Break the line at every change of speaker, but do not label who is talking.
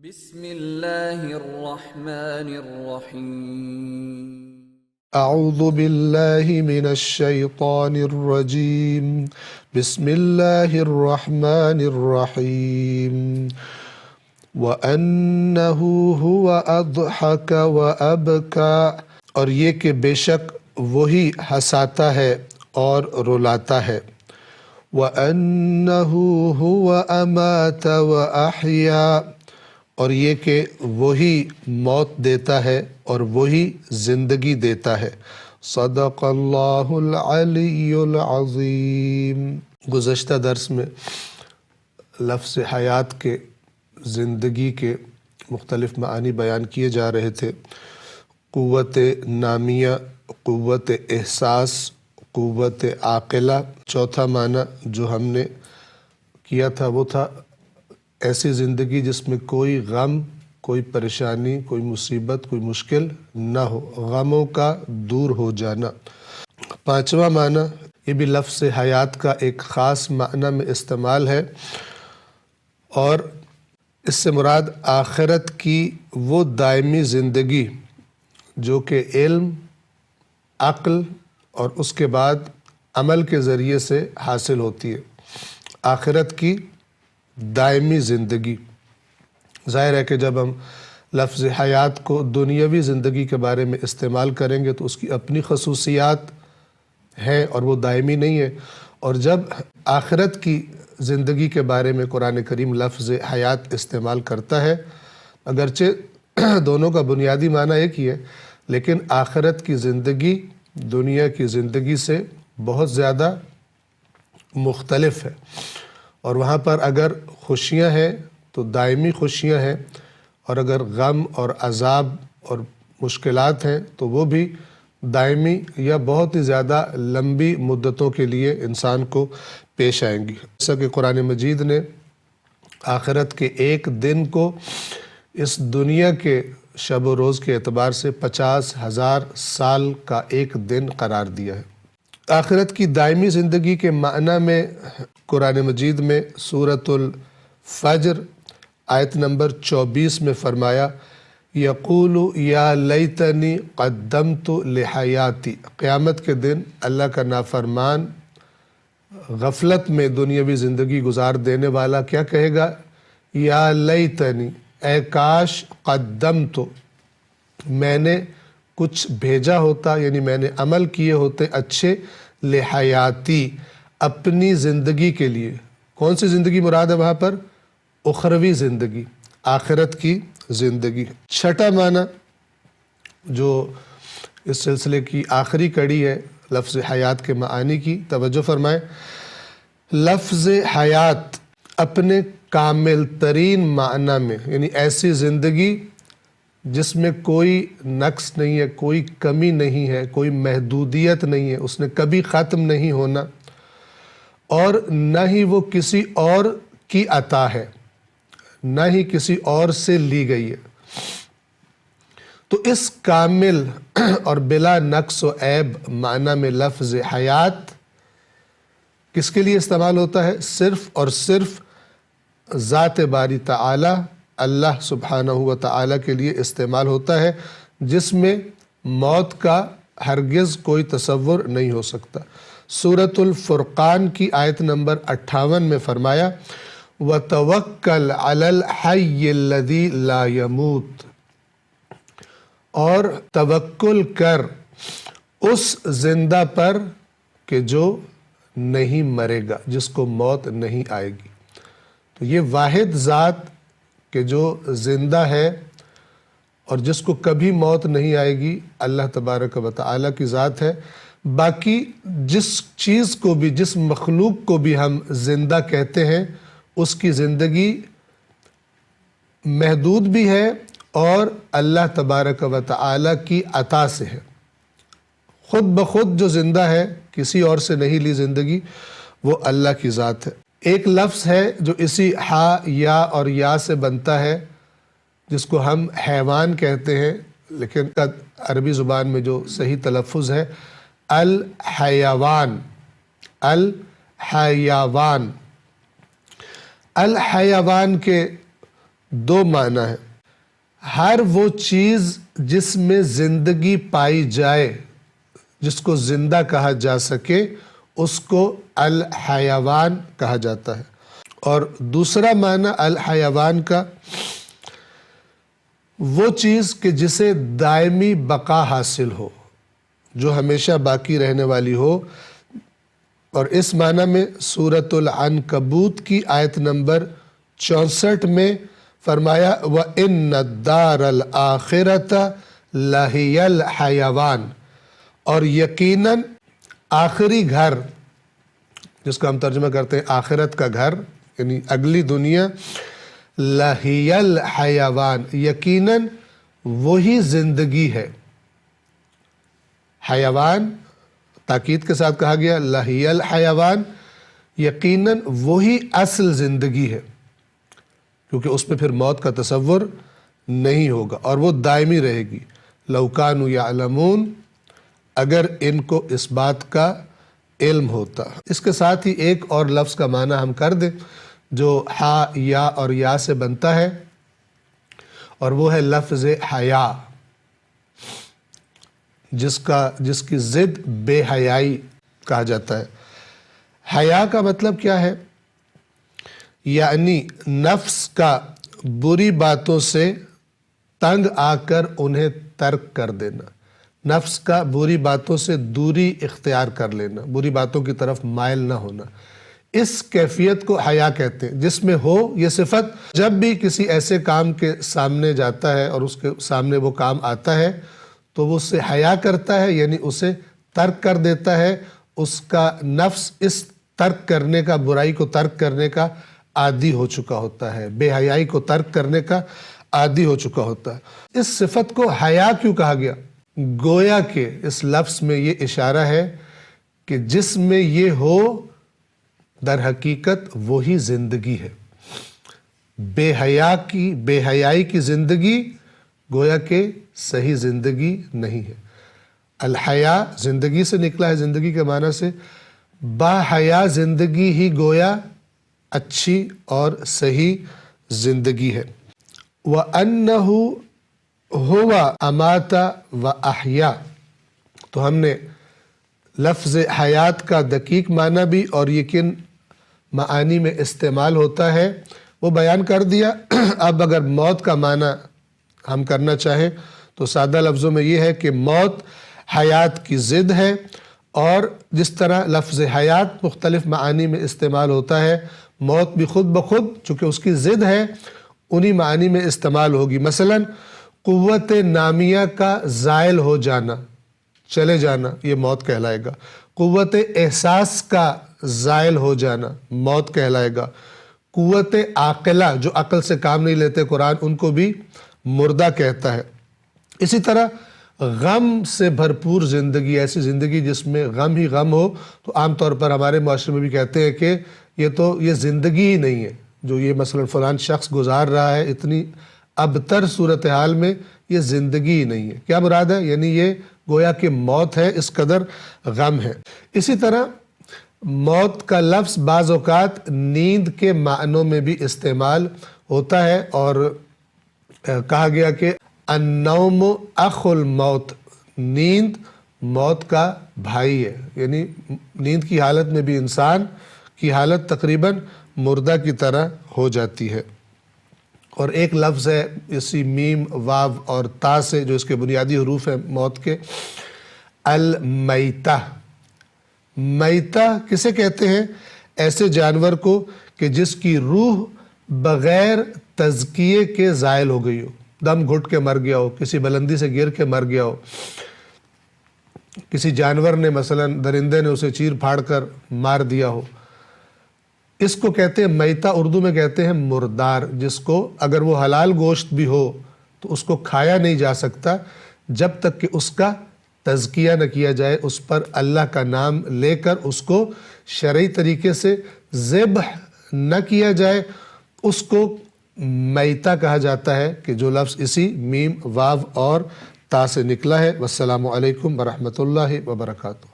بسم اللہ الرحمن الرحیم
اعوذ باللہ من الشیطان الرجیم بسم اللہ الرحمن الرحیم وَأَنَّهُ هُوَ أَضْحَكَ وَأَبْكَى، اور یہ کہ بے شک وہی ہنساتا ہے اور رلاتا ہے۔ وَأَنَّهُ هُوَ أَمَاتَ وَأَحْيَا، اور یہ کہ وہی موت دیتا ہے اور وہی زندگی دیتا ہے۔ صدق اللہ العلی العظیم۔ گزشتہ درس میں لفظ حیات کے زندگی کے مختلف معانی بیان کیے جا رہے تھے۔ قوت نامیہ، قوت احساس، قوت عاقلہ۔ چوتھا معنی جو ہم نے کیا تھا وہ تھا ایسی زندگی جس میں کوئی غم، کوئی پریشانی، کوئی مصیبت، کوئی مشکل نہ ہو، غموں کا دور ہو جانا۔ پانچواں معنی، یہ بھی لفظ حیات کا ایک خاص معنی میں استعمال ہے، اور اس سے مراد آخرت کی وہ دائمی زندگی جو کہ علم، عقل اور اس کے بعد عمل کے ذریعے سے حاصل ہوتی ہے۔ آخرت کی دائمی زندگی۔ ظاہر ہے کہ جب ہم لفظ حیات کو دنیاوی زندگی کے بارے میں استعمال کریں گے تو اس کی اپنی خصوصیات ہیں اور وہ دائمی نہیں ہے، اور جب آخرت کی زندگی کے بارے میں قرآن کریم لفظ حیات استعمال کرتا ہے، اگرچہ دونوں کا بنیادی معنی ایک ہی ہے، لیکن آخرت کی زندگی دنیا کی زندگی سے بہت زیادہ مختلف ہے، اور وہاں پر اگر خوشیاں ہیں تو دائمی خوشیاں ہیں، اور اگر غم اور عذاب اور مشکلات ہیں تو وہ بھی دائمی یا بہت ہی زیادہ لمبی مدتوں کے لیے انسان کو پیش آئیں گی۔ جیسا کہ قرآن مجید نے آخرت کے ایک دن کو اس دنیا کے شب و روز کے اعتبار سے 50,000 سال کا ایک دن قرار دیا ہے۔ آخرت کی دائمی زندگی کے معنی میں قرآن مجید میں سورۃ الفجر آیت نمبر 24 میں فرمایا، یقول یا لیتنی قدمت لحیاتی۔ قیامت کے دن اللہ کا نافرمان غفلت میں دنیاوی زندگی گزار دینے والا کیا کہے گا؟ یا لیتنی، اے کاش، قدمت، میں نے کچھ بھیجا ہوتا، یعنی میں نے عمل کیے ہوتے اچھے، لحیاتی، اپنی زندگی کے لیے۔ کون سی زندگی مراد ہے وہاں پر؟ اخروی زندگی، آخرت کی زندگی۔ چھٹا معنی جو اس سلسلے کی آخری کڑی ہے لفظ حیات کے معانی کی، توجہ فرمائیں۔ لفظ حیات اپنے کامل ترین معنی میں، یعنی ایسی زندگی جس میں کوئی نقص نہیں ہے، کوئی کمی نہیں ہے، کوئی محدودیت نہیں ہے، اس نے کبھی ختم نہیں ہونا، اور نہ ہی وہ کسی اور کی عطا ہے، نہ ہی کسی اور سے لی گئی ہے۔ تو اس کامل اور بلا نقص و عیب معنی میں لفظ حیات کس کے لیے استعمال ہوتا ہے؟ صرف اور صرف ذات باری تعالی، اللہ سبحانہ و تعالی کے لیے استعمال ہوتا ہے، جس میں موت کا ہرگز کوئی تصور نہیں ہو سکتا۔ سورۃ الفرقان کی آیت نمبر 58 میں فرمایا، وَتَوَكَّلْ عَلَى الْحَيِّ الَّذِي لَا يَمُوتُ، اور توکل کر اس زندہ پر کہ جو نہیں مرے گا، جس کو موت نہیں آئے گی۔ تو یہ واحد ذات کہ جو زندہ ہے اور جس کو کبھی موت نہیں آئے گی، اللہ تبارک و تعالیٰ کی ذات ہے۔ باقی جس چیز کو بھی، جس مخلوق کو بھی ہم زندہ کہتے ہیں، اس کی زندگی محدود بھی ہے اور اللہ تبارک و تعالیٰ کی عطا سے ہے۔ خود بخود جو زندہ ہے، کسی اور سے نہیں لی زندگی، وہ اللہ کی ذات ہے۔ ایک لفظ ہے جو اسی ہا، یا اور یا سے بنتا ہے، جس کو ہم حیوان کہتے ہیں، لیکن عربی زبان میں جو صحیح تلفظ ہے الحیوان، الحیوان۔ الحیوان کے دو معنی ہے۔ ہر وہ چیز جس میں زندگی پائی جائے، جس کو زندہ کہا جا سکے، اس کو الحیوان کہا جاتا ہے۔ اور دوسرا معنی الحیوان کا وہ چیز کہ جسے دائمی بقا حاصل ہو، جو ہمیشہ باقی رہنے والی ہو۔ اور اس معنی میں سورۃ العنکبوت کی آیت نمبر 64 میں فرمایا وَإِنَّ الدَّارَ الْآخِرَةَ لَهِيَ الْحَيَوَانُ، اور یقیناً آخری گھر، جس کو ہم ترجمہ کرتے ہیں آخرت کا گھر یعنی اگلی دنیا، لَهِيَ الْحَيَوَانُ، یقیناً وہی زندگی ہے۔ حیوان تاکید کے ساتھ کہا گیا لَهِيَ الْحَيَوَانُ، یقیناً وہی اصل زندگی ہے، کیونکہ اس میں پھر موت کا تصور نہیں ہوگا اور وہ دائمی رہے گی۔ لَوْ كَانُوا يَعْلَمُونَ، اگر ان کو اس بات کا علم ہوتا۔ اس کے ساتھ ہی ایک اور لفظ کا معنی ہم کر دیں جو ہا، یا اور یا سے بنتا ہے، اور وہ ہے لفظ حیا، جس کی ضد بے حیائی کہا جاتا ہے۔ حیا کا مطلب کیا ہے؟ یعنی نفس کا بری باتوں سے تنگ آ کر انہیں ترک کر دینا، نفس کا بری باتوں سے دوری اختیار کر لینا، بری باتوں کی طرف مائل نہ ہونا، اس کیفیت کو حیا کہتے ہیں۔ جس میں ہو یہ صفت، جب بھی کسی ایسے کام کے سامنے جاتا ہے اور اس کے سامنے وہ کام آتا ہے تو وہ اس سے حیا کرتا ہے، یعنی اسے ترک کر دیتا ہے۔ اس کا نفس اس ترک کرنے کا، برائی کو ترک کرنے کا عادی ہو چکا ہوتا ہے، بے حیائی کو ترک کرنے کا عادی ہو چکا ہوتا ہے۔ اس صفت کو حیا کیوں کہا گیا؟ گویا کہ اس لفظ میں یہ اشارہ ہے کہ جس میں یہ ہو در حقیقت وہی زندگی ہے۔ بے حیائی کی زندگی گویا کہ صحیح زندگی نہیں ہے۔ الحیا زندگی سے نکلا ہے، زندگی کے معنی سے، با حیا زندگی ہی گویا اچھی اور صحیح زندگی ہے۔ وَأَنَّهُ هُوَ أَمَاتَ وَأَحْيَا، تو ہم نے لفظ حیات کا دقیق معنی بھی اور یہ کن معانی میں استعمال ہوتا ہے وہ بیان کر دیا۔ اب اگر موت کا معنی ہم کرنا چاہیں تو سادہ لفظوں میں یہ ہے کہ موت حیات کی ضد ہے، اور جس طرح لفظ حیات مختلف معانی میں استعمال ہوتا ہے، موت بھی خود بخود چونکہ اس کی ضد ہے انہی معانی میں استعمال ہوگی۔ مثلا قوت نامیہ کا زائل ہو جانا، چلے جانا، یہ موت کہلائے گا۔ قوت احساس کا زائل ہو جانا موت کہلائے گا۔ قوت عاقلہ جو عقل سے کام نہیں لیتے قرآن، ان کو بھی مردہ کہتا ہے۔ اسی طرح غم سے بھرپور زندگی، ایسی زندگی جس میں غم ہی غم ہو، تو عام طور پر ہمارے معاشرے میں بھی کہتے ہیں کہ یہ زندگی ہی نہیں ہے جو یہ مثلا فلان شخص گزار رہا ہے، اتنی ابتر صورتحال میں یہ زندگی ہی نہیں ہے۔ کیا مراد ہے؟ یعنی یہ گویا کہ موت ہے، اس قدر غم ہے۔ اسی طرح موت کا لفظ بعض اوقات نیند کے معنوں میں بھی استعمال ہوتا ہے، اور کہا گیا کہ النوم اخو الموت، نیند موت کا بھائی ہے، یعنی نیند کی حالت میں بھی انسان کی حالت تقریباً مردہ کی طرح ہو جاتی ہے۔ اور ایک لفظ ہے اسی میم، واو اور تا سے جو اس کے بنیادی حروف ہیں موت کے، المیتہ۔ میتہ کسے کہتے ہیں؟ ایسے جانور کو کہ جس کی روح بغیر تزکیے کے زائل ہو گئی ہو، دم گھٹ کے مر گیا ہو، کسی بلندی سے گر کے مر گیا ہو، کسی جانور نے مثلا درندے نے اسے چیر پھاڑ کر مار دیا ہو، اس کو کہتے ہیں میتہ۔ اردو میں کہتے ہیں مردار، جس کو اگر وہ حلال گوشت بھی ہو تو اس کو کھایا نہیں جا سکتا جب تک کہ اس کا تزکیہ نہ کیا جائے، اس پر اللہ کا نام لے کر اس کو شرعی طریقے سے ذبح نہ کیا جائے، اس کو میتہ کہا جاتا ہے، کہ جو لفظ اسی میم، واو اور تا سے نکلا ہے۔ والسلام علیکم ورحمۃ اللہ وبرکاتہ۔